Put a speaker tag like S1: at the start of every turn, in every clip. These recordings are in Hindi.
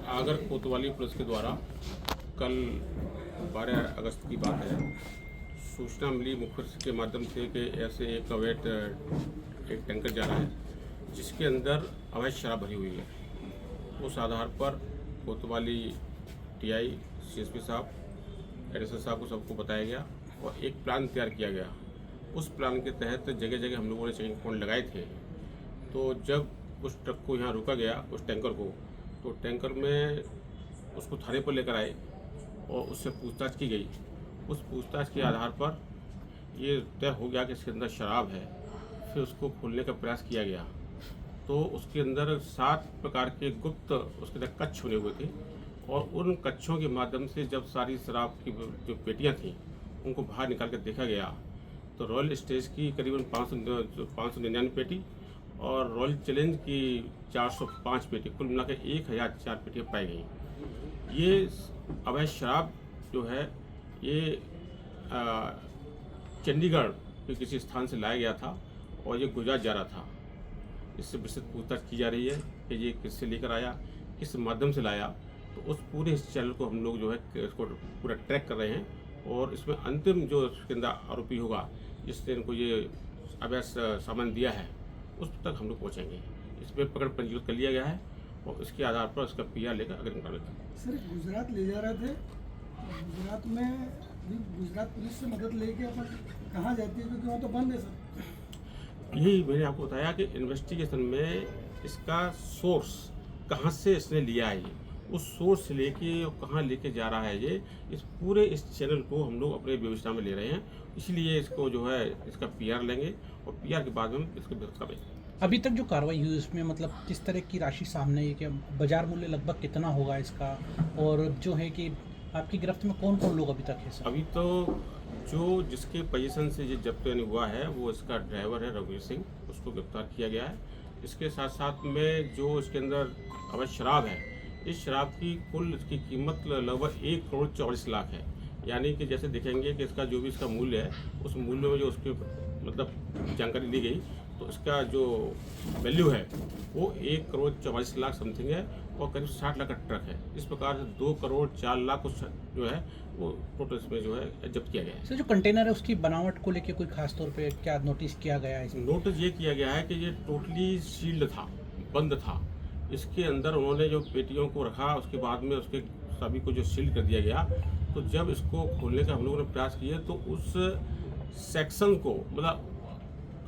S1: आगर कोतवाली पुलिस के द्वारा कल 12 अगस्त की बात है, सूचना मिली मुखबिर के माध्यम से कि ऐसे एक अवैध एक टैंकर जा रहा है जिसके अंदर अवैध शराब भरी हुई है। उस आधार पर कोतवाली टीआई, सीएसपी साहब, एडिशनल साहब को सबको बताया गया और एक प्लान तैयार किया गया। उस प्लान के तहत जगह जगह हम लोगों ने चेकिंग पॉइंट लगाए थे। तो जब उस ट्रक को यहाँ रोका गया, उस टैंकर को, तो टैंकर में उसको थाने पर लेकर आए और उससे पूछताछ की गई। उस पूछताछ के आधार पर ये तय हो गया कि इसके अंदर शराब है। फिर उसको खोलने का प्रयास किया गया तो उसके अंदर 7 प्रकार के गुप्त उसके अंदर कच्छ बने हुए थे और उन कच्छों के माध्यम से जब सारी शराब की जो पेटियाँ थीं उनको बाहर निकाल कर देखा गया तो रॉयल स्टेज की करीबन 599 पेटी और रॉयल चैलेंज की 405 पेटी, कुल मिलाकर 1004 पेटियाँ पाई गई। ये अवैध शराब जो है ये चंडीगढ़ के किसी स्थान से लाया गया था और ये गुजरात जा रहा था। इससे विस्तृत पूछताछ की जा रही है कि ये किससे लेकर आया, किस माध्यम से लाया। तो उस पूरे इस चैनल को हम लोग जो है इसको पूरा ट्रैक कर रहे हैं और इसमें अंतिम जो इसके अंदर आरोपी होगा जिसने इनको ये अवैध सामान दिया है उस तक हम लोग पहुँचेंगे। इसमें पकड़ पंजीकृत कर लिया गया है और इसके आधार पर उसका पीआर लेकर अग्रिम कार्रवाई।
S2: सर, गुजरात ले जा रहे थे, गुजरात में भी गुजरात पुलिस से मदद लेके अपन कहाँ जाती है, क्योंकि वहाँ तो बंद है सर।
S1: यही मैंने आपको बताया कि इन्वेस्टिगेशन में इसका सोर्स कहाँ से इसने लिया है, उस सोर्स से लेके और कहाँ लेके जा रहा है ये, इस पूरे इस चैनल को हम लोग अपने विवेचना में ले रहे हैं। इसलिए इसको जो है इसका पीआर लेंगे और पीआर के बाद हम इसको व्यवस्था करेंगे।
S3: अभी तक जो कार्रवाई हुई उसमें मतलब किस तरह की राशि सामने है कि बाजार मूल्य लगभग कितना होगा इसका, और जो है कि आपकी गिरफ्त में कौन कौन लोग अभी तक है सर?
S1: अभी तो जो जिसके पोजीशन से ये जब्त हुआ है वो इसका ड्राइवर है रघुवीर सिंह, उसको गिरफ्तार किया गया है। इसके साथ साथ में जो इसके अंदर अवैध शराब है, इस शराब की कुल इसकी कीमत लगभग 1 करोड़ 44 लाख है। यानी कि जैसे देखेंगे कि इसका जो भी इसका मूल्य है उस मूल्य में जो उसके मतलब जानकारी ली गई तो इसका जो वैल्यू है वो 1 करोड़ 44 लाख समथिंग है और करीब 60 लाख का ट्रक है। इस प्रकार से 2 करोड़ 4 लाख जो है वो टोटल इसमें जो है जब्त किया गया है।
S3: सर, जो कंटेनर है उसकी बनावट को लेकर कोई खास तौर पे क्या नोटिस किया गया है इसमें?
S1: नोटिस ये किया गया है कि ये टोटली सील्ड था, बंद था। इसके अंदर उन्होंने जो पेटियों को रखा उसके बाद में उसके सभी को जो सील कर दिया गया, तो जब इसको खोलने का हम लोगों ने प्रयास किया तो उस सेक्शन को मतलब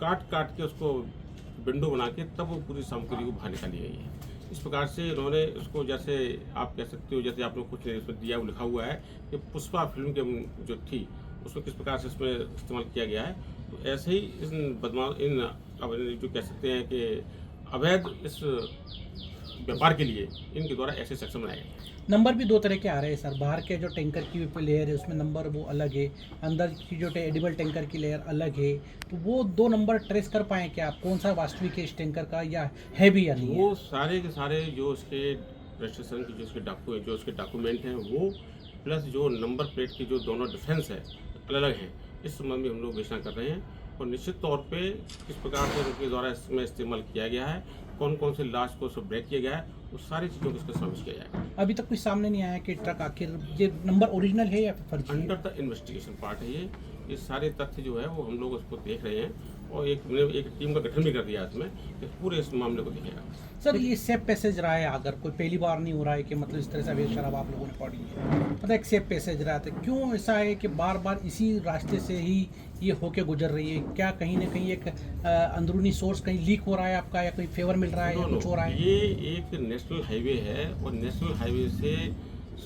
S1: काट के उसको विंडो बना के तब वो पूरी सामग्री को बाहर निकाली गई है। इस प्रकार से इन्होंने इसको जैसे आप कह सकते हो, जैसे आपने कुछ इसमें दिया, वो लिखा हुआ है कि पुष्पा फिल्म के जो थी उसको किस प्रकार से इसमें इस्तेमाल किया गया है। तो ऐसे ही इन जो कह सकते हैं कि अवैध इस व्यापार के लिए इनके द्वारा ऐसे सेक्शन बनाए गए हैं।
S3: नंबर भी 2 तरह के आ रहे हैं सर। बाहर के जो टैंकर की लेयर है उसमें नंबर वो अलग है, अंदर की जो एडिबल टैंकर की लेयर अलग है। तो वो 2 नंबर ट्रेस कर पाएँ क्या आप, कौन सा वास्तविक है इस टैंकर का या है भी या नहीं है?
S1: वो सारे के सारे जो उसके रजिस्ट्रेशन की जो उसके डॉक्यूमेंट हैं वो प्लस जो नंबर प्लेट की जो दोनों डिफरेंस है अलग अलग हैं। इस संबंध में हम लोग विवेचना कर रहे हैं और निश्चित तौर पे किस प्रकार से उनके द्वारा इसमें इस्तेमाल किया गया है, कौन कौन से लास्ट को ब्रेक किया गया है, वो सारी चीज़ों को इसका समावेश किया जाएगा।
S3: अभी तक कुछ सामने नहीं आया कि ट्रक आखिर ये नंबर ओरिजिनल है या फिर फर्जी है?
S1: अंडर द इन्वेस्टिगेशन पार्ट है ये सारे तथ्य जो है वो हम लोग उसको देख रहे हैं और एक टीम का गठन भी कर दिया है इसमें कि पूरे इस मामले को देखेगा।
S3: सर, ये सेफ पैसेज रहा है, अगर कोई पहली बार नहीं हो रहा है कि मतलब इस तरह से अवैध शराब आप लोगों ने पड़ी है, मतलब एक सेफ पैसेज रहा था, क्यों ऐसा है कि बार बार इसी रास्ते से ही ये होके गुजर रही है? क्या कहीं ना कहीं एक अंदरूनी सोर्स कहीं लीक हो रहा है आपका, या कोई फेवर मिल रहा है या कुछ हो रहा है?
S1: ये एक नेशनल हाईवे है और नेशनल हाईवे से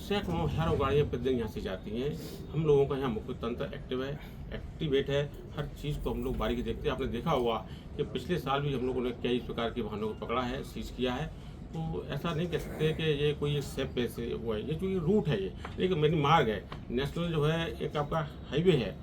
S1: सैकड़ों हजारों गाड़ियाँ प्रतिदिन यहाँ से जाती हैं। हम लोगों का यहाँ मुख्य तंत्र एक्टिवेट है, हर चीज़ को हम लोग बारीकी देखते हैं। आपने देखा होगा कि पिछले साल भी हम लोगों ने कई प्रकार के वाहनों को पकड़ा है, सीज किया है। तो ऐसा नहीं कह सकते कि ये कोई सेफ पे से हुआ है, ये जो ये रूट है ये एक मेरी मार्ग है, नेशनल जो है एक आपका हाईवे है,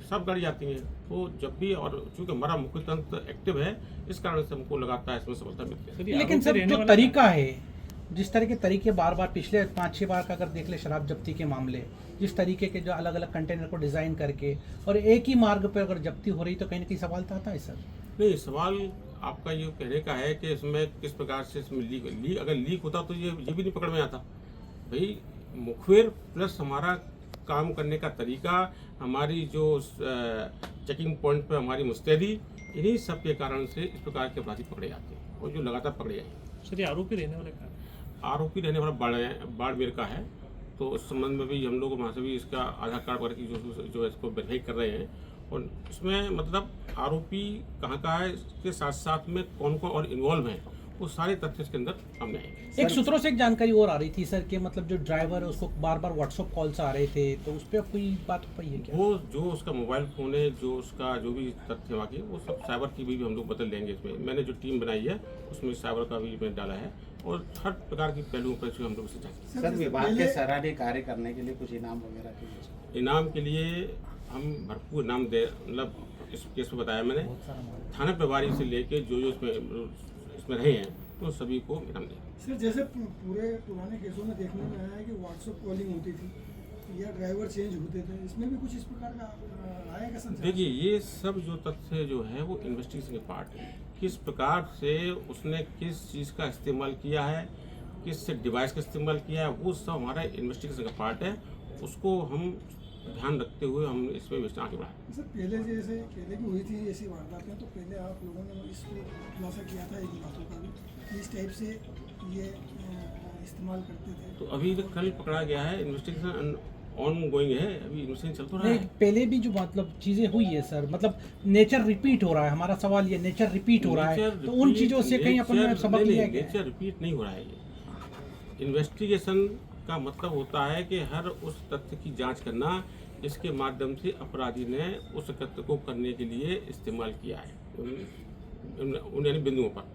S1: सब गाड़ी जाती हैं। तो जब भी और चूँकि हमारा मुख्य तंत्र एक्टिव है इस कारण से हमको लगातार इसमें सफलता मिलती है।
S3: लेकिन सर, जो तरीका है, जिस तरह के तरीके बार बार पिछले 5-6 बार का अगर देख ले शराब जब्ती के मामले, जिस तरीके के जो अलग अलग कंटेनर को डिज़ाइन करके और एक ही मार्ग पर अगर जब्ती हो रही तो कहीं ना कहीं सवाल तो आता है सर।
S1: नहीं, सवाल आपका ये कहने का है कि इसमें किस प्रकार से इसमें लीक अगर लीक होता तो ये भी नहीं पकड़ में आता। भाई मुखबिर प्लस हमारा काम करने का तरीका, हमारी जो चेकिंग पॉइंट पर हमारी मुस्तैदी, इन्हीं सब के कारण से इस प्रकार के अपराधी पकड़े जाते हैं और जो लगातार पकड़े जाए।
S4: सर ये आरोपी रहने वाले का
S1: आरोपी रहने वाला बाड़मेर का है, तो उस संबंध में भी हम लोग वहाँ से भी इसका आधार कार्ड वगैरह की जो इसको वेरीफाई कर रहे हैं, और इसमें मतलब आरोपी कहाँ का है, इसके साथ साथ में कौन कौन और इन्वॉल्व हैं, वो सारे तथ्य इसके अंदर सामने आएंगे।
S3: एक सूत्रों से एक जानकारी और आ रही थी सर कि मतलब जो ड्राइवर है उसको बार बार व्हाट्सएप कॉल्स आ रहे थे, तो उस पर कोई बात हो पाई है क्या?
S1: वो जो उसका मोबाइल फ़ोन है, जो उसका जो भी तथ्य बाकी वो सब साइबर की भी हम लोग बदल लेंगे। इसमें मैंने जो टीम बनाई है उसमें साइबर का भी मैंने डाला है, और हर प्रकार की पहलुओं पर इसमें हम लोग इसे जाएंगे।
S5: सर विभाग के सराहनीय कार्य करने के लिए कुछ इनाम वगैरह के
S1: इनाम के लिए हम भरपूर इनाम दे, मतलब इस केस में बताया मैंने, थाना प्रभारी से लेके जो इसमें रहे हैं तो सभी को इनाम दें।
S2: सर जैसे पूरे पुराने केसों में देखने में आया है कि व्हाट्सएप कॉलिंग होती थी या ड्राइवर चेंज होते थे, इसमें भी कुछ इस प्रकार का आया का संचार?
S1: देखिए ये सब जो तथ्य जो है वो इन्वेस्टिगेशन के पार्ट है। किस प्रकार से उसने किस चीज़ का इस्तेमाल किया है, किस डिवाइस का इस्तेमाल किया है, वो सब हमारा इन्वेस्टिगेशन का पार्ट है। उसको हम ध्यान रखते हुए हम इसमें विस्तार आगे बढ़ाएं।
S2: सर पहले जैसे पहले भी हुई थी ऐसी वारदातें, तो पहले आप लोगों ने इसको खुलासा किया था इन बातों का भी कि इस टाइप से ये इस्तेमाल करते थे।
S1: तो अभी तो कल पकड़ा गया है, इन्वेस्टिगेशन ऑन गोइंग है, अभी इन्वेस्टिगेशन चल तो रहा
S3: नहीं,
S1: है।
S3: पहले भी जो मतलब चीजें हुई है सर, मतलब नेचर रिपीट हो रहा है। हमारा सवाल ये नेचर रिपीट हो रहा है, तो उन चीजों से कहीं अपन ने सबक लिया क्या?
S1: नेचर रिपीट नहीं हो रहा है। ये इन्वेस्टिगेशन का मतलब होता है कि हर उस तथ्य की जांच करना जिसके माध्यम से अपराधी ने उस कृत्य को करने के लिए इस्तेमाल किया है उन यानी बिंदुओं पर।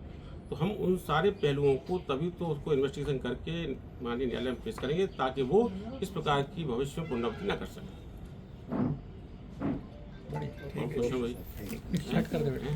S1: तो हम उन सारे पहलुओं को तभी तो उसको इन्वेस्टिगेशन करके माननीय न्यायालय में पेश करेंगे ताकि वो इस प्रकार की भविष्य में पुनरावृत्ति न कर सके।
S3: बढ़िया,
S1: और कुछ नहीं भाई।
S3: स्टार्ट कर दे बेटा।